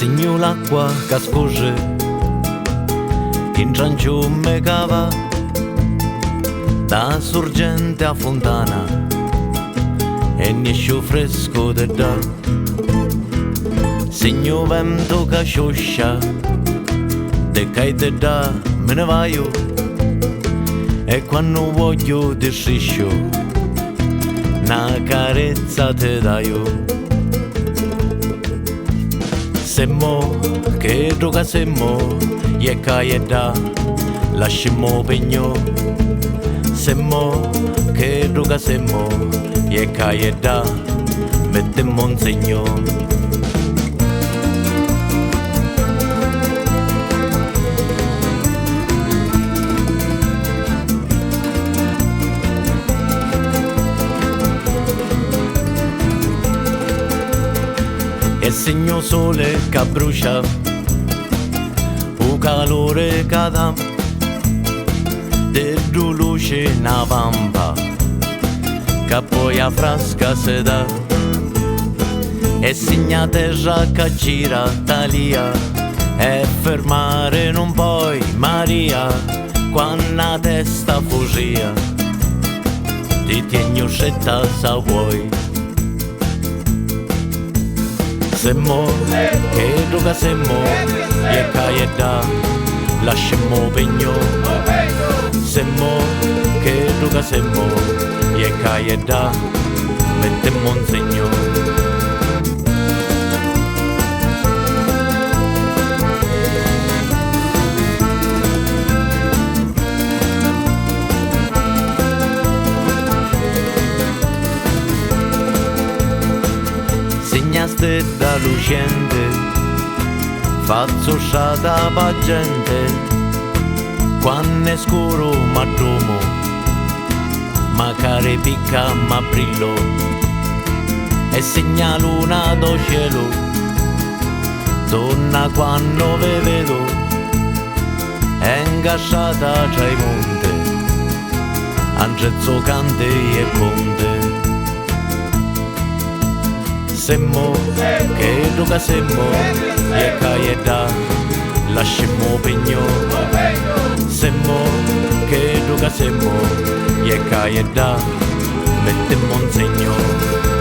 segno l'acqua che scorre in cianciume che va da sorgente a fontana e nescio fresco de da segno vento che scioscia de che te da me ne vaio e quando voglio ti striscio una carezza te daio. Semmo che droga semmo e caeda lasciamo pegno. Semmo che droga semmo e caeda mettemmo un segno. E segno sole che brucia, o calore che dà, dentro luce una vampa, che poi a frasca si dà. E segna terra che gira talia, e fermare non puoi Maria, quando la testa fugia, ti tieni uscetta se vuoi. Semmo che droga semmo e caeda lasciamo pegno. Semmo che droga semmo e caeda mettemmo un segno. Segnaste da lucente, faccio strada pa gente, quando è scuro ma domo, ma care picca ma brillo, e segna luna do cielo, torna quando ve vedo, è ingasciata tra i monti, angezzo cante e ponte. Semmo che droga semmo e caeda lasciamo pegno. Semmo che droga semmo e caeda mettemmo un segno.